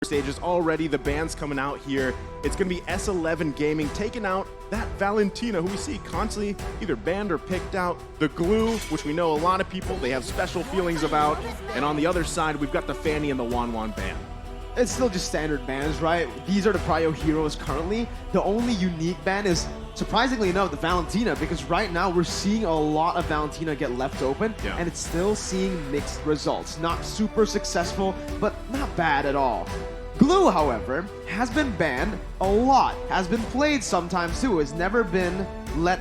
stages already. The band's coming out here. It's going to be S11 Gaming taking out that Valentina, who we see constantly either banned or picked out. The Glue, which we know a lot of people, they have special feelings about. And on the other side, we've got the Fanny and the Wan band. It's still just standard bans, right? These are the prio heroes currently. The only unique ban is, surprisingly enough, the Valentina, because right now we're seeing a lot of Valentina get left open, and it's still seeing mixed results. Not super successful, but not bad at all. Glue, however, has been banned a lot, has been played sometimes too, has never been let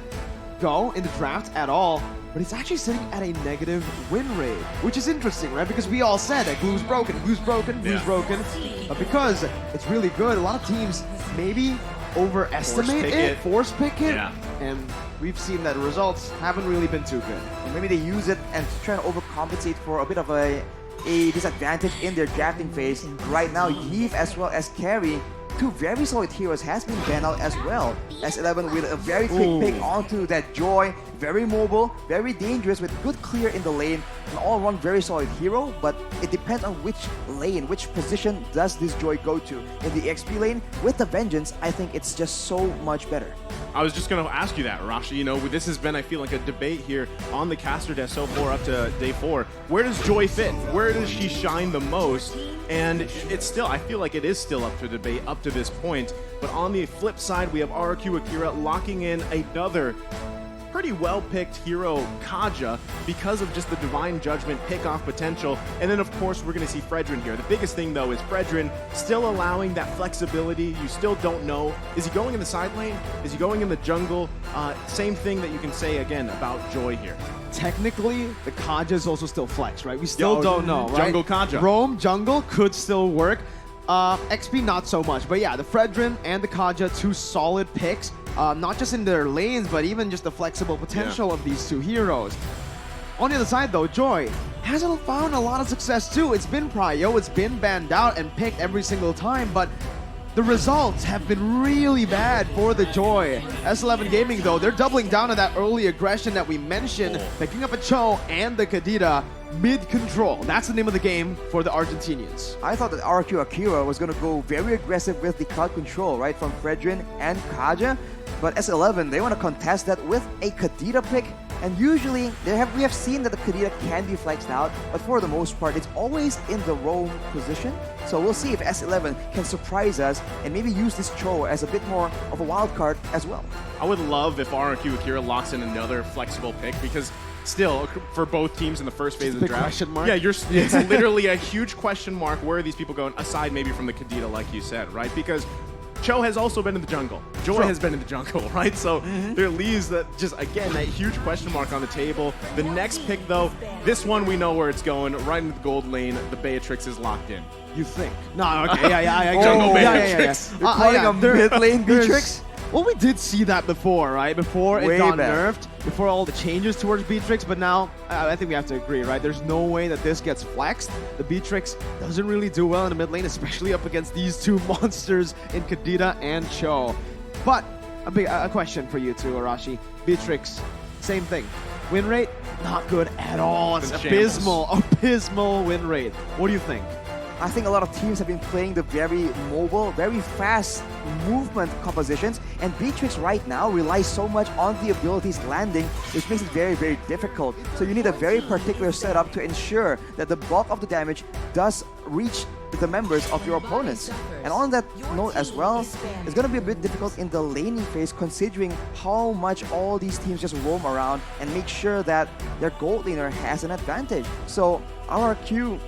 go in the draft at all, but it's actually sitting at a negative win rate, which is interesting, right? Because we all said that Glue's broken, Glue's broken, Glue's broken, but because it's really good, a lot of teams maybe overestimate it, force pick it, and we've seen that the results haven't really been too good. Maybe they use it and try to overcompensate for a bit of a disadvantage in their drafting phase. Right now, Yves as well as Carry, two very solid heroes, has been banned out as well. S11 with a very quick pick onto that Joy, very mobile, very dangerous with good clear in the lane, an all-around very solid hero, but it depends on which lane, which position does this Joy go to. In the XP lane, with the Vengeance, I think it's just so much better. I was just going to ask you that, Rashi. You know, this has been, I feel like, a debate here on the caster desk so far up to day 4. Where does Joy fit? Where does she shine the most? And it's still, I feel like it is still up for debate up to this point. But on the flip side, we have RRQ AKIRA locking in another pretty well-picked hero, Kaja, because of just the Divine Judgment pick-off potential. And then, of course, we're going to see Fredrin here. The biggest thing, though, is Fredrin still allowing that flexibility. You still don't know. Is he going in the side lane? Is he going in the jungle? Same thing that you can say, again, about Joy here. Technically, the Kaja is also still flex, right? We still don't know, right? Jungle Kaja. Roam, jungle could still work. XP, not so much. But yeah, the Fredrin and the Kaja, two solid picks. Not just in their lanes, but even just the flexible potential of these two heroes. On the other side, though, Joy hasn't found a lot of success, too. It's been prio, it's been banned out and picked every single time, but the results have been really bad for the Joy. S11 Gaming, though, they're doubling down on that early aggression that we mentioned, picking up a Cho and the Kadira mid-control. That's the name of the game for the Argentinians. I thought that RRQ AKIRA was going to go very aggressive with the crowd control, right, from Fredrin and Kaja. But S11, they want to contest that with a Kadira pick. And usually, we have seen that the Kadira can be flexed out, but for the most part, it's always in the roam position. So we'll see if S11 can surprise us and maybe use this Cho as a bit more of a wild card as well. I would love if RRQ AKIRA locks in another flexible pick, because still, for both teams in the first phase of the draft, question mark. yeah, it's literally a huge question mark. Where are these people going, aside maybe from the Kadira, like you said, right? Because Cho has also been in the jungle. Joy has been in the jungle, right? So there leaves that, just again, that huge question mark on the table. The next pick, though, this one we know where it's going, right into the gold lane. The Beatrix is locked in. You think? No, okay, yeah. Jungle Beatrix. You're calling a mid-lane Beatrix? Well, we did see that before, right? Before it got back. nerfed, before all the changes towards Beatrix, but now I think we have to agree, right? There's no way that this gets flexed. The Beatrix doesn't really do well in the mid lane, especially up against these two monsters in Kadira and Cho. But a question for you too, Arashi. Beatrix, same thing. Win rate, not good at all. It's abysmal win rate. What do you think? I think a lot of teams have been playing the very mobile, very fast movement compositions, and Beatrix right now relies so much on the abilities landing, which makes it very, very difficult. So you need a very particular setup to ensure that the bulk of the damage does reach the members of your opponents. And on that note as well, it's going to be a bit difficult in the laning phase, considering how much all these teams just roam around and make sure that their gold laner has an advantage. So RRQ,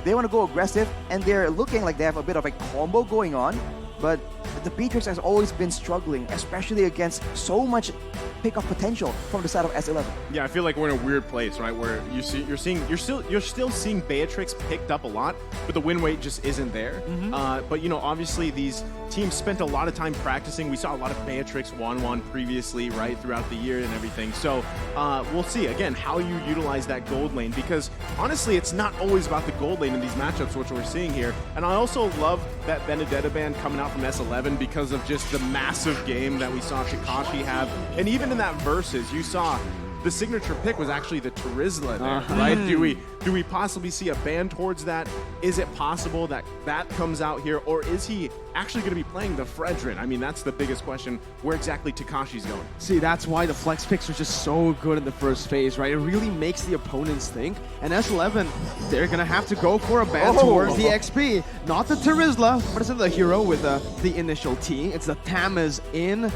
they want to go aggressive, and they're looking like they have a bit of a combo going on, but the Beatrix has always been struggling, especially against so much pick-up potential from the side of S11. Yeah, I feel like we're in a weird place, right? Where you're still seeing Beatrix picked up a lot, but the win rate just isn't there. But you know, obviously these teams spent a lot of time practicing. We saw a lot of Beatrix 1-1 previously, right, throughout the year and everything. So we'll see again how you utilize that gold lane, because honestly, it's not always about the gold lane in these matchups, which we're seeing here. And I also love that Benedetta ban coming out from S11 because of just the massive game that we saw Shikashi have, and even in that versus, you saw the signature pick was actually the Terizla there, right? Do we possibly see a ban towards that? Is it possible that that comes out here, or is he actually going to be playing the Fredrin? I mean, that's the biggest question, where exactly Takashi's going. See, that's why the flex picks are just so good in the first phase, right? It really makes the opponents think. And S11, they're going to have to go for a ban towards the XP. Not the Terizla, but it's the hero with the initial T. It's the Tamiz in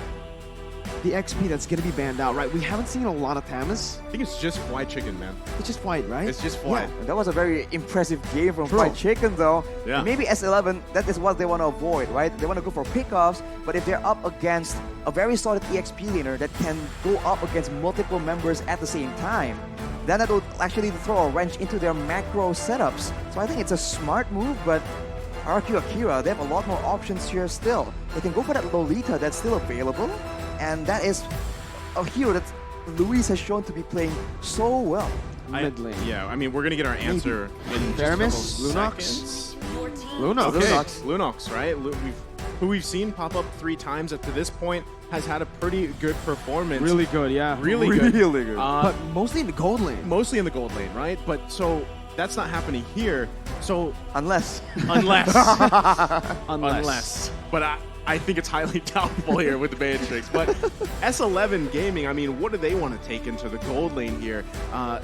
the XP that's going to be banned out, right? We haven't seen a lot of Tamiz. I think it's just White Chicken, man. It's just White, right? It's just White. Yeah, that was a very impressive game from Fried Chicken, though. Yeah. And maybe S11, that is what they want to avoid, right? They want to go for pickoffs, but if they're up against a very solid EXP laner that can go up against multiple members at the same time, then that will actually throw a wrench into their macro setups. So I think it's a smart move, but RRQ AKIRA, they have a lot more options here still. They can go for that Lolita that's still available, and that is a hero that Luis has shown to be playing so well. Yeah, I mean, we're going to get our answer in Theramis, just a couple Lunox? seconds. Lunox. Okay, Lunox, right? Who we've seen pop up 3 times up to this point, has had a pretty good performance. Really good, yeah. Really good. But mostly in the gold lane. Mostly in the gold lane, right? But so that's not happening here. So Unless. unless. Unless. But I think it's highly doubtful here with the Matrix. But S11 Gaming, I mean, what do they want to take into the gold lane here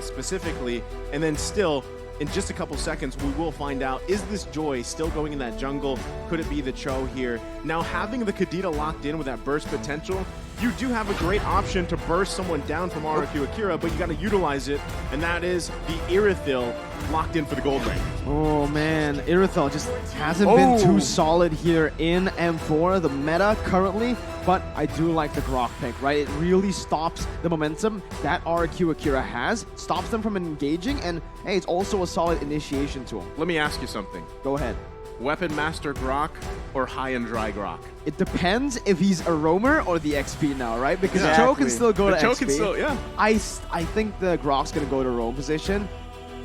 specifically? And then still, in just a couple seconds, we will find out, is this Joy still going in that jungle? Could it be the Cho here? Now, having the Kadita locked in with that burst potential, you do have a great option to burst someone down from RRQ AKIRA, but you got to utilize it, and that is the Irithil locked in for the gold lane. Oh man, Irithil just hasn't been too solid here in M4, the meta currently, but I do like the Grok pick, right? It really stops the momentum that RRQ AKIRA has, stops them from engaging, and hey, it's also a solid initiation tool. Let me ask you something. Go ahead. Weapon Master Grok or High and Dry Grok? It depends if he's a roamer or the XP now, right? Because Exactly. Cho can still go to Cho XP. can still, yeah. I think the Grok's going to go to roam position.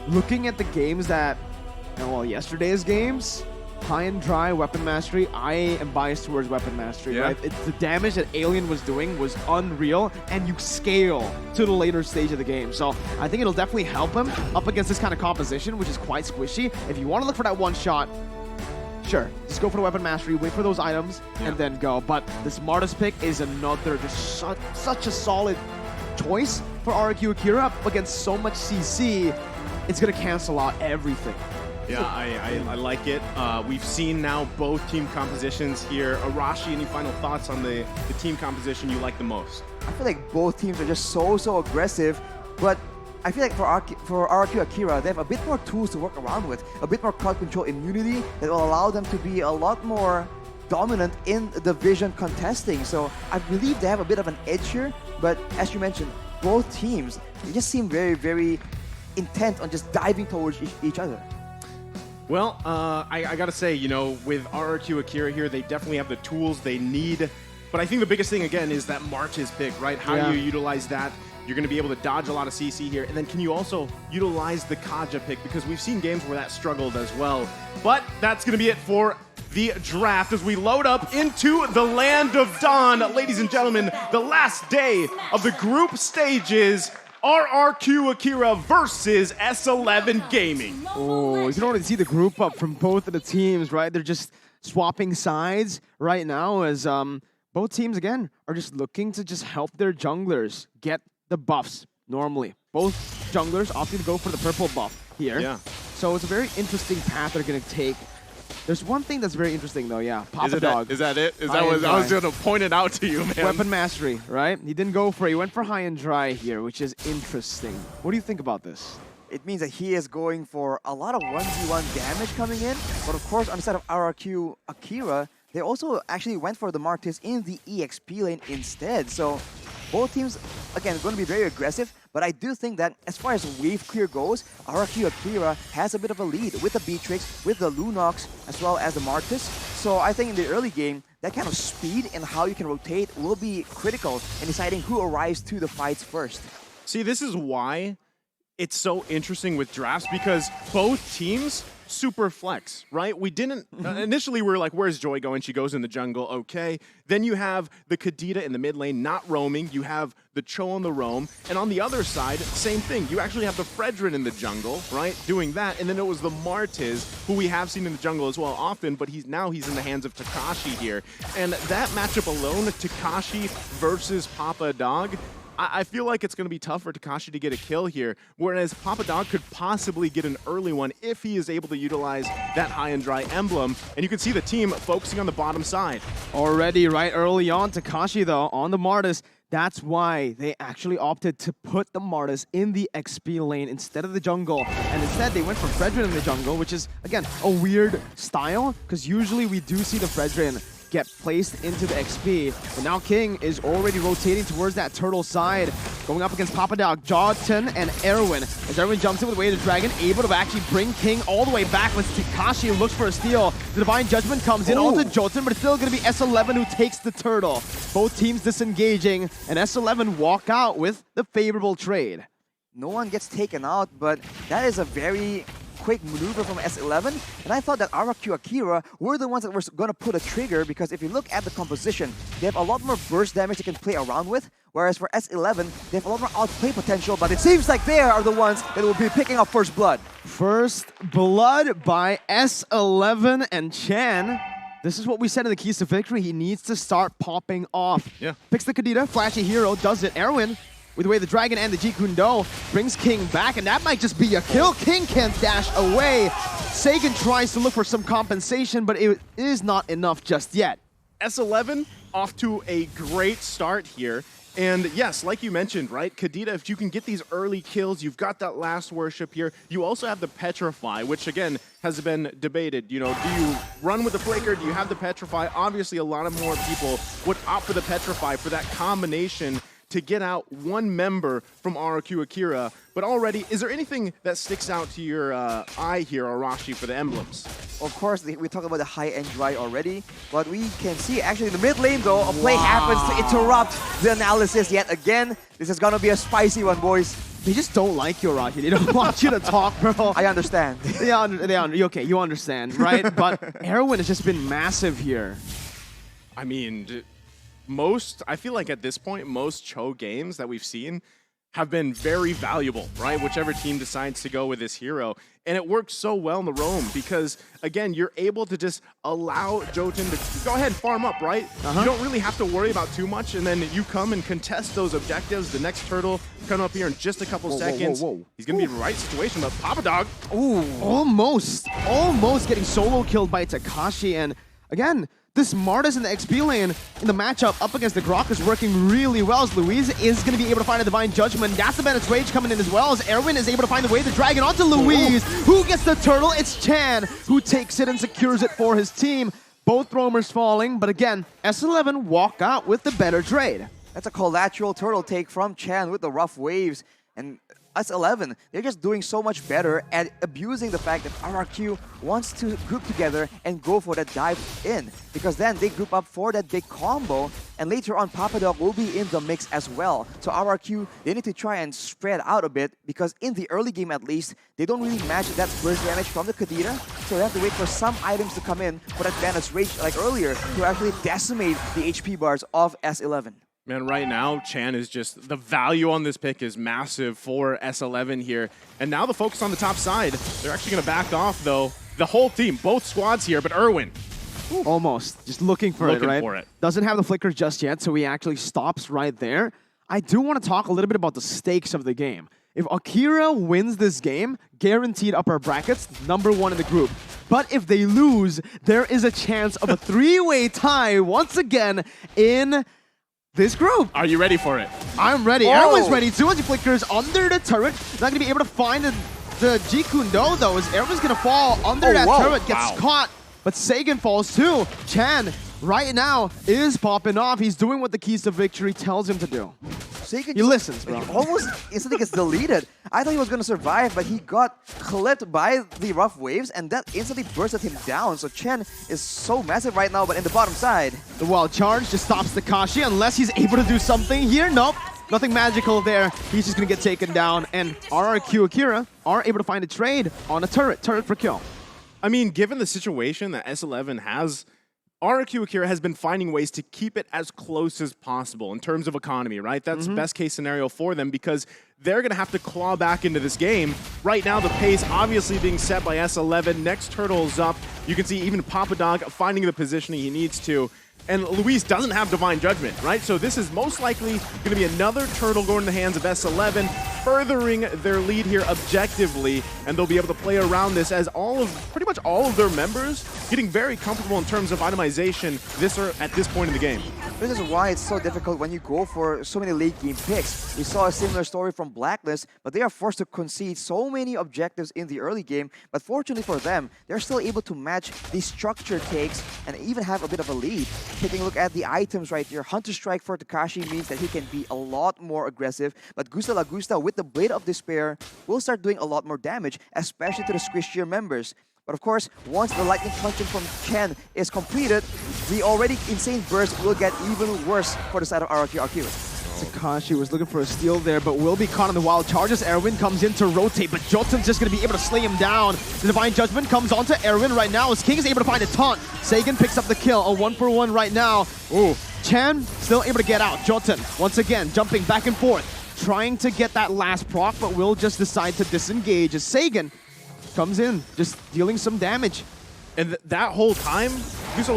Looking at the games that, well, yesterday's games, High and Dry, Weapon Mastery, I am biased towards Weapon Mastery, Yeah. right? The damage that Alien was doing was unreal, and you scale to the later stage of the game. So I think it'll definitely help him up against this kind of composition, which is quite squishy. If you want to look for that one shot, sure, just go for the Weapon Mastery, wait for those items, and then go. But the smartest pick is another, just such a solid choice for RRQ AKIRA up against so much CC. It's going to cancel out everything. Yeah, I like it. We've seen now both team compositions here. Arashi, any final thoughts on the team composition you like the most? I feel like both teams are just so aggressive, but I feel like for RRQ AKIRA, they have a bit more tools to work around with, a bit more crowd control immunity that will allow them to be a lot more dominant in the vision contesting. So I believe they have a bit of an edge here, but as you mentioned, both teams, they just seem very intent on just diving towards each other. Well, I gotta say, you know, with RRQ AKIRA here, they definitely have the tools they need. But I think the biggest thing, again, is that Marches pick, right? How do you utilize that? You're going to be able to dodge a lot of CC here. And then can you also utilize the Kaja pick? Because we've seen games where that struggled as well. But that's going to be it for the draft as we load up into the Land of Dawn. Ladies and gentlemen, the last day of the group stages. RRQ AKIRA versus S11 Gaming. Oh, you can already see the group up from both of the teams, right? They're just swapping sides right now as both teams, again, are just looking to just help their junglers get the buffs normally. Both junglers opting to go for the purple buff here. Yeah. So it's a very interesting path they're going to take. There's one thing that's very interesting, though, yeah. Papa Dog. Is that it? Is that what I was going to point it out to you, man? Weapon Mastery, right? He didn't go for it. He went for High and Dry here, which is interesting. What do you think about this? It means that he is going for a lot of 1v1 damage coming in, but of course, on the side of RRQ AKIRA, they also actually went for the Martis in the EXP lane instead. So both teams, again, going to be very aggressive, but I do think that as far as wave clear goes, RRQ AKIRA has a bit of a lead with the Beatrix, with the Lunox, as well as the Martis. So I think in the early game, that kind of speed and how you can rotate will be critical in deciding who arrives to the fights first. See, this is why it's so interesting with drafts, because both teams super flex, right? We didn't, initially we were like, where's Joy going? She goes in the jungle, okay. Then you have the Kadita in the mid lane, not roaming. You have the Cho on the roam. And on the other side, same thing. You actually have the Fredrin in the jungle, right? Doing that. And then it was the Martiz, who we have seen in the jungle as well often, but he's in the hands of Takashi here. And that matchup alone, Takashi versus Papa Dog, I feel like it's going to be tough for Takashi to get a kill here, whereas Papa Dog could possibly get an early one if he is able to utilize that high and dry emblem. And you can see the team focusing on the bottom side. Already right early on, Takashi though, on the Martis. That's why they actually opted to put the Martis in the XP lane instead of the jungle. And instead, they went for Fredrin in the jungle, which is, again, a weird style, because usually we do see the Fredrin get placed into the XP. But now King is already rotating towards that turtle side, going up against Papa Dog, Jotun, and Erwin. As Erwin jumps in with Way of the Dragon, able to actually bring King all the way back with Takashi looks for a steal. The Divine Judgment comes in onto Jotun, but it's still going to be S11 who takes the turtle. Both teams disengaging, and S11 walk out with the favorable trade. No one gets taken out, but that is a very quick maneuver from S11, and I thought that RRQ AKIRA were the ones that were going to put a trigger, because if you look at the composition, they have a lot more burst damage they can play around with, whereas for S11, they have a lot more outplay potential, but it seems like they are the ones that will be picking up first blood. First blood by S11 and Chan. This is what we said in the keys to victory. He needs to start popping off. Yeah. Picks the Kadita, flashy hero, does it. Erwin, with the way the Dragon and the Jikundo, brings King back, and that might just be a kill. King can't dash away. Sagan tries to look for some compensation, but it is not enough just yet. S11 off to a great start here. And yes, like you mentioned, right, Kadita, if you can get these early kills, you've got that last worship here. You also have the Petrify, which again has been debated. You know, do you run with the Flaker? Do you have the Petrify? Obviously, a lot of more people would opt for the Petrify for that combination to get out one member from RRQ AKIRA. But already, is there anything that sticks out to your eye here, Arashi, for the emblems? Of course, we talked about the high and dry already, but we can see actually in the mid lane though, a play happens to interrupt the analysis yet again. This is gonna be a spicy one, boys. They just don't like you, Arashi. They don't want you to talk, bro. I understand. Okay, you understand, right? But Erwin has just been massive here. I mean, I feel like at this point, most Cho games that we've seen have been very valuable, right? Whichever team decides to go with this hero. And it works so well in the roam because, again, you're able to just allow Jotun to go ahead and farm up, right? You don't really have to worry about too much, and then you come and contest those objectives. The next turtle coming up here in just a couple seconds. He's going to be in the right situation, but Papa Dog. Ooh, almost getting solo killed by Takashi. And again, this Martis in the XP lane in the matchup up against the Grok is working really well, as Louise is going to be able to find a Divine Judgment. That's the Bandit's Rage coming in as well, as Erwin is able to find the way the Dragon onto Louise. Who gets the turtle? It's Chan, who takes it and secures it for his team. Both roamers falling, but again, S11 walk out with the better trade. That's a collateral turtle take from Chan with the rough waves. And S11, they're just doing so much better at abusing the fact that RRQ wants to group together and go for that dive in, because then they group up for that big combo, and later on Papa Dog will be in the mix as well. So RRQ, they need to try and spread out a bit, because in the early game at least, they don't really match that burst damage from the Kadita, so they have to wait for some items to come in for that Bandit's Rage like earlier to actually decimate the HP bars of S11. Man, right now, Chan is just, the value on this pick is massive for S11 here. And now the focus on the top side. They're actually going to back off, though. The whole team, both squads here, but Erwin. Almost. Just looking for it, right? Doesn't have the flicker just yet, so he actually stops right there. I do want to talk a little bit about the stakes of the game. If AKIRA wins this game, guaranteed upper brackets, #1 in the group. But if they lose, there is a chance of a three-way tie once again in this group. Are you ready for it? I'm ready. Erwin's ready too, as he flickers under the turret. Not going to be able to find the Jikundo, though, as Erwin's going to fall under that turret, gets caught. But Sagan falls too. Chan, right now, is popping off. He's doing what the keys to victory tells him to do. Sagan he listens, bro. Almost instantly gets deleted. I thought he was going to survive, but he got clipped by the rough waves, and that instantly bursted him down. So Chen is so massive right now, but in the bottom side. The wild charge just stops Takashi, unless he's able to do something here. Nope, nothing magical there. He's just going to get taken down, and RRQ AKIRA are able to find a trade on a turret for kill. I mean, given the situation that S11 has, RRQ AKIRA has been finding ways to keep it as close as possible in terms of economy, right? That's best case scenario for them because they're going to have to claw back into this game. Right now, the pace obviously being set by S11. Next turtle's up. You can see even Papa Dog finding the positioning he needs to. And Luis doesn't have Divine Judgment, right? So this is most likely going to be another turtle going in the hands of S11, furthering their lead here objectively, and they'll be able to play around this as pretty much all of their members getting very comfortable in terms of itemization at this point in the game. This is why it's so difficult when you go for so many late game picks. We saw a similar story from Blacklist, but they are forced to concede so many objectives in the early game. But fortunately for them, they're still able to match these structure takes and even have a bit of a lead. Taking a look at the items right here, Hunter Strike for Takashi means that he can be a lot more aggressive, but Gusta Lagusta with the Blade of Despair will start doing a lot more damage, especially to the Squishier members. But of course, once the Lightning Punching from Chen is completed, the already insane burst will get even worse for the side of RRQ AKIRA. Takashi was looking for a steal there, but will be caught on the wild charges. Erwin comes in to rotate, but Jotun's just going to be able to slay him down. The Divine Judgment comes onto Erwin right now as King is able to find a taunt. Sagan picks up the kill, a 1-for-1 right now. Ooh, Chan still able to get out. Jotun, once again, jumping back and forth, trying to get that last proc, but will just decide to disengage as Sagan comes in, just dealing some damage. And that whole time, Gusta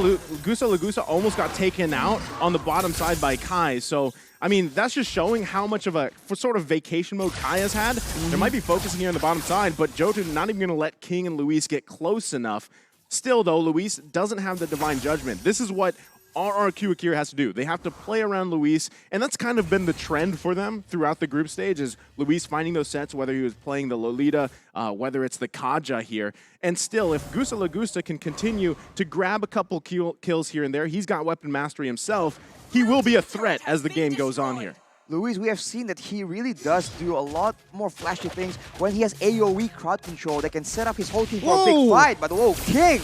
Lagusta almost got taken out on the bottom side by Kai. So, I mean, that's just showing how much of a sort of vacation mode Kai has had. There might be focusing here on the bottom side, but Jotun not even going to let King and Luis get close enough. Still, though, Luis doesn't have the Divine Judgment. This is what RRQ AKIRA has to do. They have to play around Luis, and that's kind of been the trend for them throughout the group stage, is Luis finding those sets, whether he was playing the Lolita, whether it's the Kaja here. And still, if Gusta Lagusta can continue to grab a couple kills here and there, he's got weapon mastery himself, he will be a threat as the game goes on here. Luis, we have seen that he really does do a lot more flashy things when he has AoE crowd control that can set up his whole team for a big fight. But whoa, King!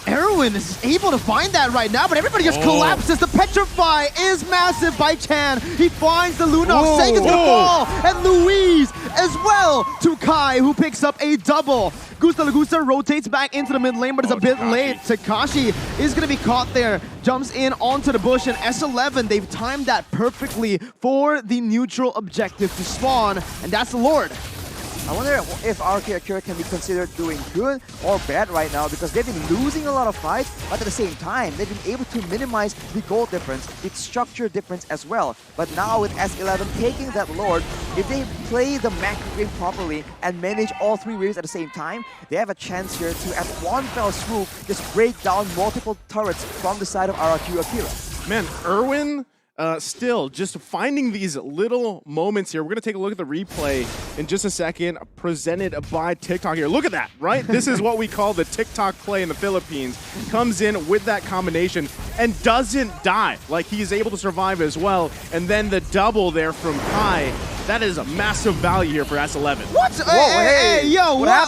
Erwin is able to find that right now, but everybody just collapses. The Petrify is massive by Chan. He finds the Lunox. Sagan's gonna fall, and Luis as well to Kai, who picks up a double. Gusta Lagusta rotates back into the mid lane, but it's a bit late. Takashi is gonna be caught there, jumps in onto the bush, and S11, they've timed that perfectly for the neutral objective to spawn, and that's the Lord. I wonder if RRQ AKIRA can be considered doing good or bad right now, because they've been losing a lot of fights, but at the same time, they've been able to minimize the goal difference, the structure difference as well. But now with S11 taking that Lord, if they play the macro game properly and manage all three waves at the same time, they have a chance here to, at one fell swoop, just break down multiple turrets from the side of RRQ AKIRA. Man, Erwin... still, just finding these little moments here. We're going to take a look at the replay in just a second, presented by TikTok here. Look at that, right? This is what we call the TikTok play in the Philippines. Comes in with that combination and doesn't die. Like, he's able to survive as well. And then the double there from Kai. That is a massive value here for S11. What?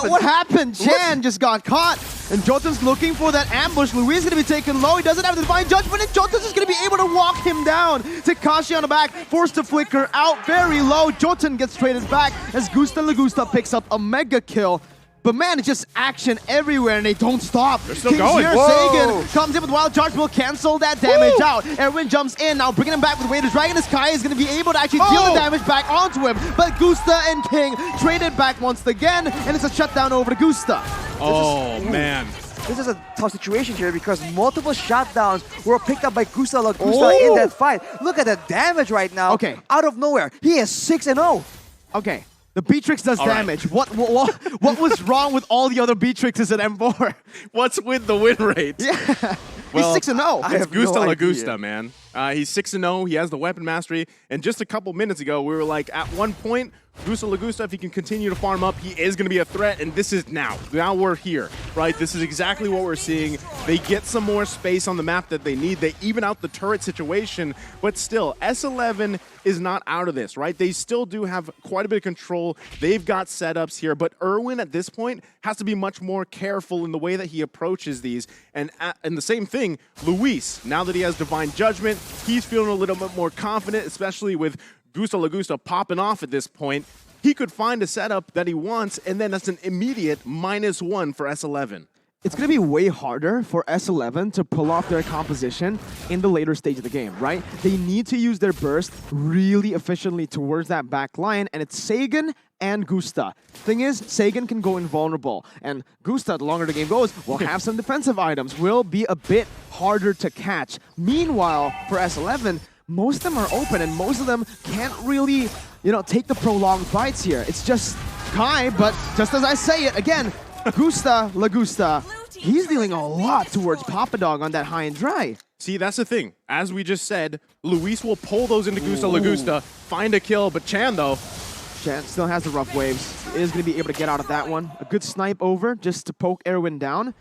What happened? Chan just got caught, and Jotun's looking for that ambush. Luis is going to be taken low. He doesn't have the Divine Judgment, and Jotun's just going to be able to walk him down. Takashi on the back, forced to flicker out very low. Jotun gets traded back as Gusta Lagusta picks up a mega kill. But man, it's just action everywhere, and they don't stop. They're still going. Here, Sagan comes in with Wild Charge, will cancel that damage out. Erwin jumps in, now bringing him back with Wader's Dragon. As Kai is going to be able to actually deal the damage back onto him. But Gusta and King traded back once again, and it's a shutdown over to Gusta. Man. This is a tough situation here because multiple shutdowns were picked up by Gusta Lagusta in that fight. Look at the damage right now. Okay. Out of nowhere, he is 6-0. Okay. The Beatrix does damage. Right. What was wrong with all the other Beatrixes at M4? What's with the win rate? Yeah. Well, he's 6-0. It's Gusta Lagusta, man. He's 6-0. He has the weapon mastery. And just a couple minutes ago, we were like, at one point, Gusta Lagusta, if he can continue to farm up, he is going to be a threat. And this is now. Now we're here, right? This is exactly what we're seeing. They get some more space on the map that they need. They even out the turret situation. But still, S11 is not out of this, right? They still do have quite a bit of control. They've got setups here. But Erwin, at this point, has to be much more careful in the way that he approaches these. And the same thing, Luis, now that he has Divine Judgment, he's feeling a little bit more confident, especially with Gusta Lagusta popping off at this point. He could find a setup that he wants, and then that's an immediate -1 for S11. It's going to be way harder for S11 to pull off their composition in the later stage of the game, right? They need to use their burst really efficiently towards that back line, and it's Sagan and Gusta. Thing is, Sagan can go invulnerable, and Gusta, the longer the game goes, will have some defensive items, will be a bit harder to catch. Meanwhile, for S11, most of them are open, and most of them can't really, take the prolonged fights here. It's just Kai, but just as I say it, again, Gusta, Lagusta, he's dealing a lot towards Papadog on that high and dry. See, that's the thing. As we just said, Luis will pull those into Gusta Lagusta, find a kill, but Chan, though... Chan still has the rough waves. Is going to be able to get out of that one. A good snipe over just to poke Erwin down.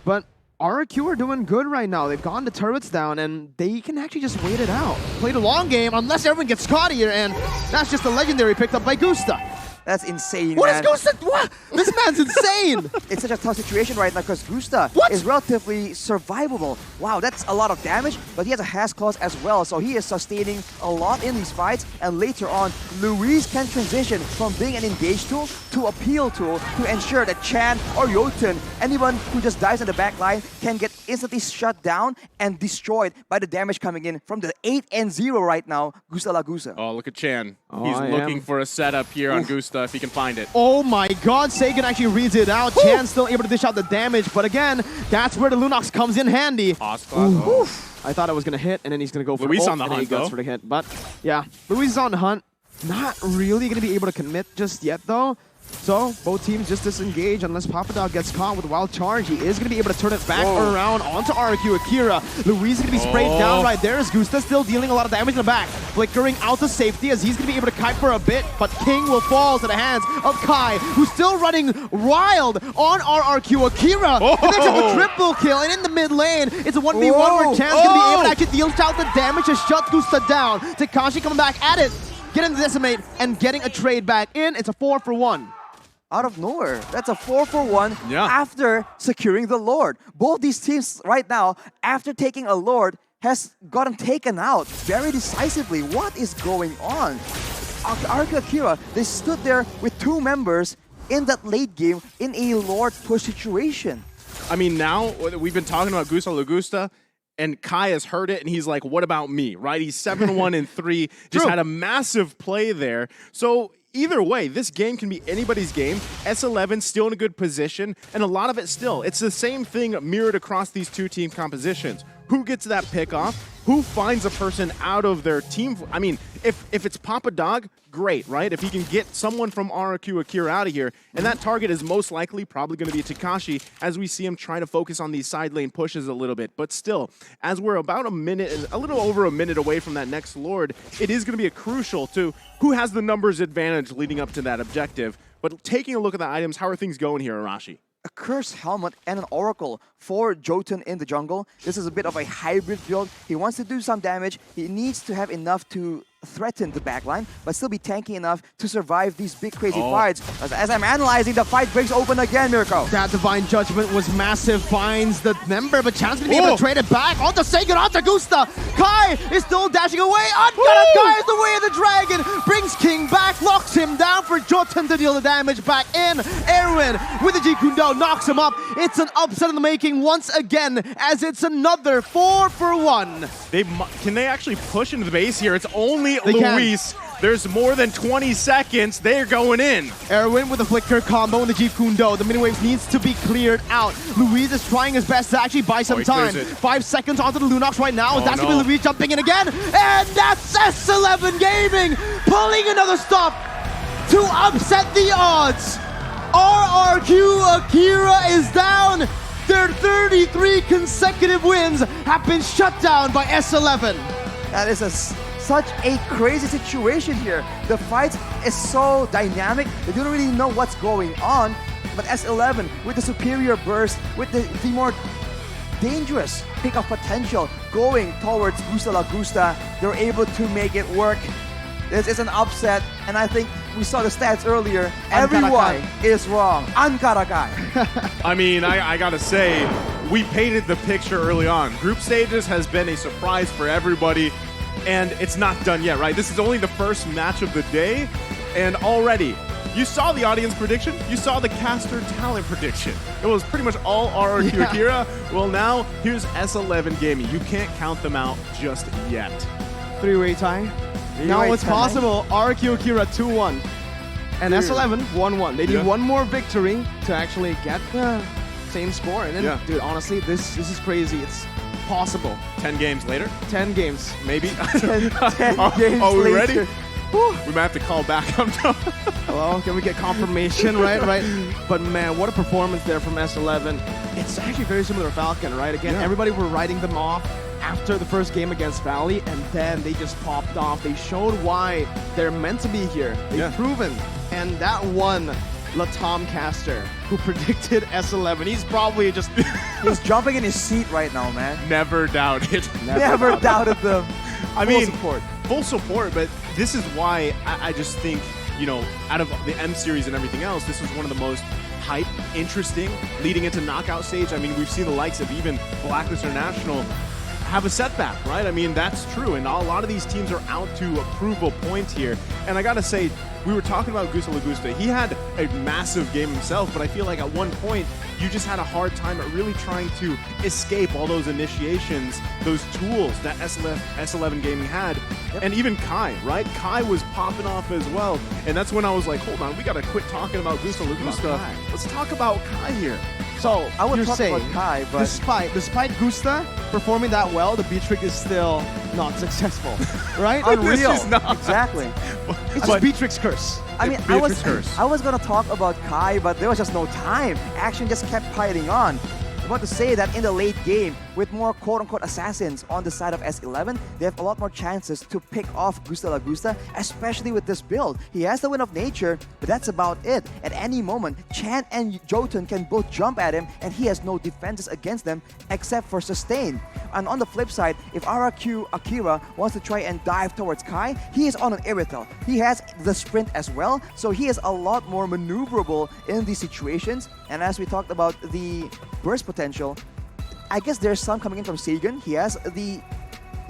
But RRQ are doing good right now. They've gotten the turrets down, and they can actually just wait it out. Play the long game, unless Erwin gets caught here, and that's just a legendary picked up by Gusta. That's insane, What man. is Gusta? What? This man's insane! It's such a tough situation right now because Gusta is relatively survivable. Wow, that's a lot of damage, but he has a Has clause as well, so he is sustaining a lot in these fights, and later on, Luis can transition from being an engage tool to a peel tool to ensure that Chan or Jotun, anyone who just dies in the back line, can get instantly shut down and destroyed by the damage coming in from the 8 and 0 right now, Gusta Lagusa. Oh, look at Chan. Oh, He's looking for a setup here on Gusta if he can find it. Oh my god, Sagan actually reads it out. Chan's still able to dish out the damage, but again, that's where the Lunox comes in handy. I thought I was going to hit, and then he's going to go for Luis ult, on the and then he hunt, goes though. for the hit. But yeah, Luis is on the hunt. Not really going to be able to commit just yet, though. So, both teams just disengage unless Papadog gets caught with Wild Charge. He is going to be able to turn it back around onto RRQ AKIRA. Luis is going to be sprayed down right there as Gusta still dealing a lot of damage in the back. Flickering out to safety as he's going to be able to kite for a bit, but King will fall to the hands of Kai, who's still running wild on RRQ AKIRA. He picks up a triple kill, and in the mid lane, it's a 1v1 where Chan's going to be able to actually deal out the damage to shut Gusta down. Takashi coming back at it, getting the decimate, and getting a trade back in. It's a 4-for-1. Out of nowhere. That's a 4-for-1 after securing the Lord. Both these teams right now, after taking a Lord, has gotten taken out very decisively. What is going on? RRQ AKIRA, they stood there with 2 members in that late game in a Lord push situation. I mean, now we've been talking about Gusta Lagusta, and Kai has heard it, and he's like, what about me, right? He's 7-1 and 3, just had a massive play there. So either way, this game can be anybody's game. S11 still in a good position, and a lot of it still. It's the same thing mirrored across these two team compositions. Who gets that pick off? Who finds a person out of their team? I mean, if it's Papadog, great, right? If he can get someone from RRQ AKIRA out of here, and that target is most likely probably going to be Takashi as we see him try to focus on these side lane pushes a little bit. But still, as we're about a little over a minute away from that next Lord, it is going to be a crucial to who has the numbers advantage leading up to that objective. But taking a look at the items, how are things going here, Arashi? A Cursed Helmet and an Oracle for Jotun in the jungle. This is a bit of a hybrid build. He wants to do some damage. He needs to have enough to threaten the backline, but still be tanky enough to survive these big crazy fights. As I'm analyzing, the fight breaks open again, Mirko. That Divine Judgment was massive, finds the member, but Chan's gonna be able to trade it back onto Sagan, onto Gusta. Kai is still dashing away. Kai is the way of the dragon, brings King back, locks him down for Jotun to deal the damage back in. Erwin with the Jikundo knocks him up. It's an upset in the making once again, as it's another 4-for-1. Can they actually push into the base here? It's only Luis. There's more than 20 seconds. They're going in. Erwin with the Flicker combo and the Jeep Kundo. The mini waves needs to be cleared out. Luis is trying his best to actually buy some time. 5 seconds onto the Lunox right now. That's going to be Luis jumping in again. And that's S11 Gaming pulling another stop to upset the odds. RRQ AKIRA is down. Their 33 consecutive wins have been shut down by S11. That is such a crazy situation here. The fight is so dynamic, they don't really know what's going on. But S11, with the superior burst, with the more dangerous pick of potential going towards Gusta Lagusta, they're able to make it work. This is an upset, and I think we saw the stats earlier. Everyone is wrong. Ankarakai. I mean, I gotta say, we painted the picture early on. Group stages has been a surprise for everybody, and it's not done yet, right? This is only the first match of the day, and already You saw the audience prediction. You saw the caster talent prediction. It was pretty much all RRQ AKIRA. Well, now here's S11 Gaming. You can't count them out just yet. Three-way tie. Now it's possible. RRQ AKIRA 2-1. And S11 1-1. They need one more victory to actually get the same score. And then, dude, honestly, this is crazy. It's possible. 10 games later? 10 games. Maybe. 10 games are we later. ready? We might have to call back. Hello, can we get confirmation, right? But man, what a performance there from S11. It's actually very similar to Falcon, right? Again, everybody were writing them off after the first game against Valley, and then they just popped off. They showed why they're meant to be here. They've proven. And that one, Latom Caster, who predicted S11. He's probably just... He's jumping in his seat right now, man. Never doubted. Never doubted them. I mean, full support. Full support, but this is why I just think, you know, out of the M series and everything else, this was one of the most hype, interesting, leading into knockout stage. I mean, we've seen the likes of even Blacklist International have a setback, right? I mean, that's true, and a lot of these teams are out to prove a point here. And I gotta say, we were talking about Gusta Lagusta. He had a massive game himself, but I feel like at one point, you just had a hard time at really trying to escape all those initiations, those tools that S11 Gaming had, and even Kai, right? Kai was popping off as well, and that's when I was like, hold on, we gotta quit talking about Gusta Lagusta. Let's talk about Kai here. So, I would talk saying, about Kai, but despite Gusta performing that well, the B-Trick is still not successful, right? Unreal. This is not. Exactly. It's just B-Trick's curse. I mean, I was gonna talk about Kai, but there was just no time. Action just kept piling on. I want to say that in the late game, with more quote-unquote assassins on the side of S11, they have a lot more chances to pick off Gusta Lagusta, especially with this build. He has the Wind of Nature, but that's about it. At any moment, Chan and Jotun can both jump at him, and he has no defenses against them except for sustain. And on the flip side, if RRQ AKIRA wants to try and dive towards Kai, he is on an Irithel. He has the sprint as well, so he is a lot more maneuverable in these situations. And as we talked about the burst potential, I guess there's some coming in from Sagan. He has the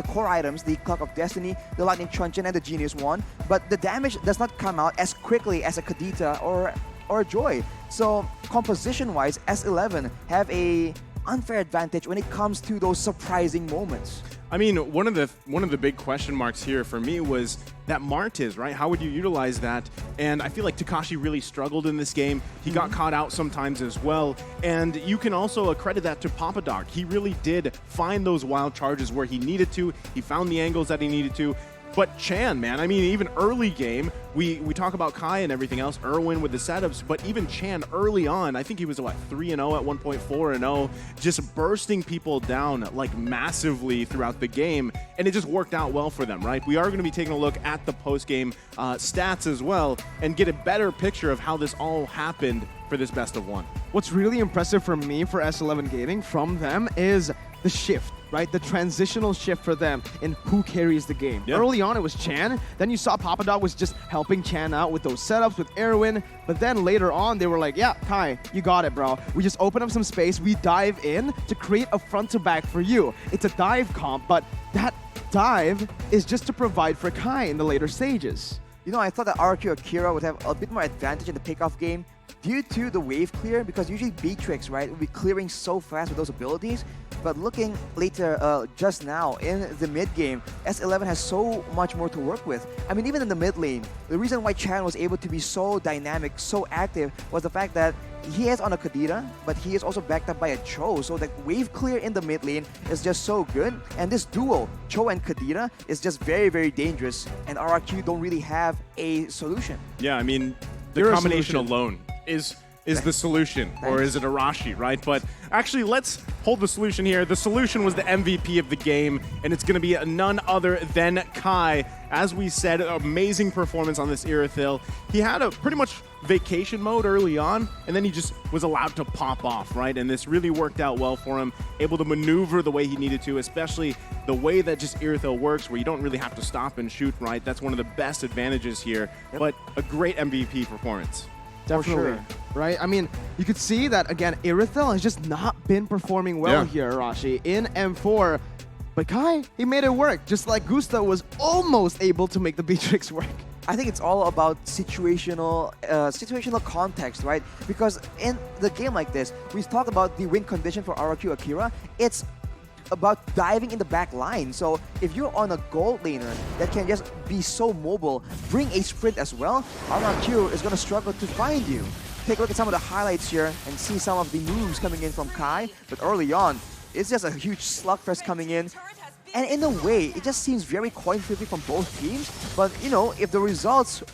core items, the Clock of Destiny, the Lightning Truncheon, and the Genius Wand, but the damage does not come out as quickly as a Kadita or a Joy. So composition-wise, S11 have a unfair advantage when it comes to those surprising moments. I mean, one of the big question marks here for me was that Martiz, right? How would you utilize that? And I feel like Takashi really struggled in this game. He got caught out sometimes as well. And you can also accredit that to Papa Dog. He really did find those wild charges where he needed to. He found the angles that he needed to. But Chan, man, I mean, even early game, we talk about Kai and everything else, Irwin with the setups, but even Chan early on, I think he was, what, 3-0 at one point, 4-0, just bursting people down, like, massively throughout the game, and it just worked out well for them, right? We are going to be taking a look at the post-game stats as well and get a better picture of how this all happened for this best of one. What's really impressive for me for S11 Gaming from them is the shift, right? The transitional shift for them in who carries the game. Yep. Early on, it was Chan. Then you saw Papa Dog was just helping Chan out with those setups with Erwin. But then later on, they were like, yeah, Kai, you got it, bro. We just open up some space. We dive in to create a front to back for you. It's a dive comp, but that dive is just to provide for Kai in the later stages. You know, I thought that RRQ AKIRA would have a bit more advantage in the pickoff game due to the wave clear, because usually B-Trix, right, will be clearing so fast with those abilities. But looking later, just now, in the mid game, S11 has so much more to work with. I mean, even in the mid lane, the reason why Chan was able to be so dynamic, so active, was the fact that he is on a Kadira, but he is also backed up by a Cho. So the wave clear in the mid lane is just so good. And this duo, Cho and Kadira, is just very, very dangerous. And RRQ don't really have a solution. Yeah, I mean, the combination alone is the solution, or is it Arashi, right? But actually, let's hold the solution here. The solution was the MVP of the game, and it's going to be none other than Kai. As we said, amazing performance on this Irithil. He had a pretty much vacation mode early on, and then he just was allowed to pop off, right? And this really worked out well for him, able to maneuver the way he needed to, especially the way that just Irithil works, where you don't really have to stop and shoot, right? That's one of the best advantages here, but a great MVP performance. Definitely, sure. Right? I mean, you could see that, again, Irithil has just not been performing well here, Arashi, in M4. But Kai, he made it work, just like Gusta was almost able to make the B-Trix work. I think it's all about situational context, right? Because in the game like this, we talk about the win condition for RRQ AKIRA. It's about diving in the back line. So if you're on a gold laner that can just be so mobile, bring a sprint as well, RRQ is going to struggle to find you. Take a look at some of the highlights here and see some of the moves coming in from Kai. But early on, it's just a huge slugfest coming in. And in a way, it just seems very coin-flipping from both teams. But, you know, if the results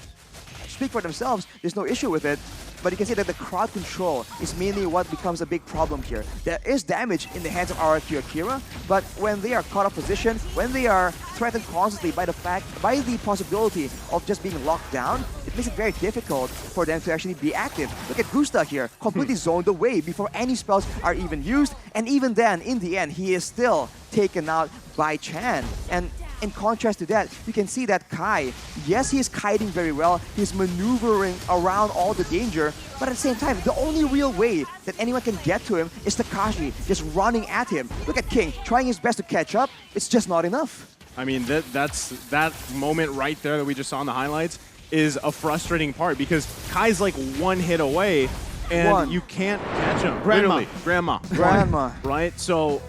speak for themselves, there's no issue with it. But you can see that the crowd control is mainly what becomes a big problem here. There is damage in the hands of RRQ AKIRA, but when they are caught off position, when they are threatened constantly by the possibility of just being locked down, it makes it very difficult for them to actually be active. Look at Gusta here, completely zoned away before any spells are even used, and even then, in the end, he is still taken out by Chan. And in contrast to that, you can see that Kai, yes, he's kiting very well, he's maneuvering around all the danger, but at the same time, the only real way that anyone can get to him is Takashi just running at him. Look at King, trying his best to catch up, it's just not enough. I mean, that moment right there that we just saw in the highlights is a frustrating part because Kai's like one hit away and you can't catch him. Grandma. Grandma. Right? So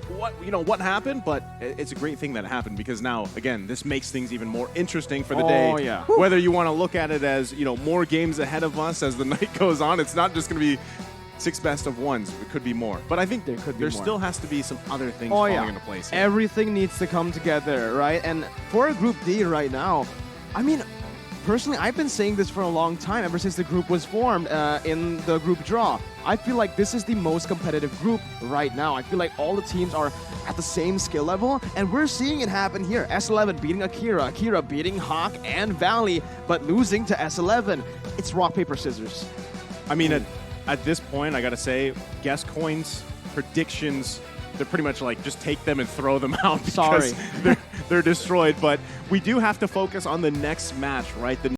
what happened, but it's a great thing that happened because now, again, this makes things even more interesting for the day. Oh, yeah. Whether you want to look at it as, more games ahead of us as the night goes on, it's not just going to be 6 best of ones. It could be more. But I think there still has to be some other things falling into place here. Everything needs to come together, right? And for Group D right now, I mean, personally, I've been saying this for a long time, ever since the group was formed in the group draw. I feel like this is the most competitive group right now. I feel like all the teams are at the same skill level, and we're seeing it happen here. S11 beating AKIRA, AKIRA beating Hawk and Valley, but losing to S11. It's rock, paper, scissors. I mean, at this point, I gotta say, guess coins, predictions, they're pretty much like just take them and throw them out because they're destroyed. But we do have to focus on the next match, right?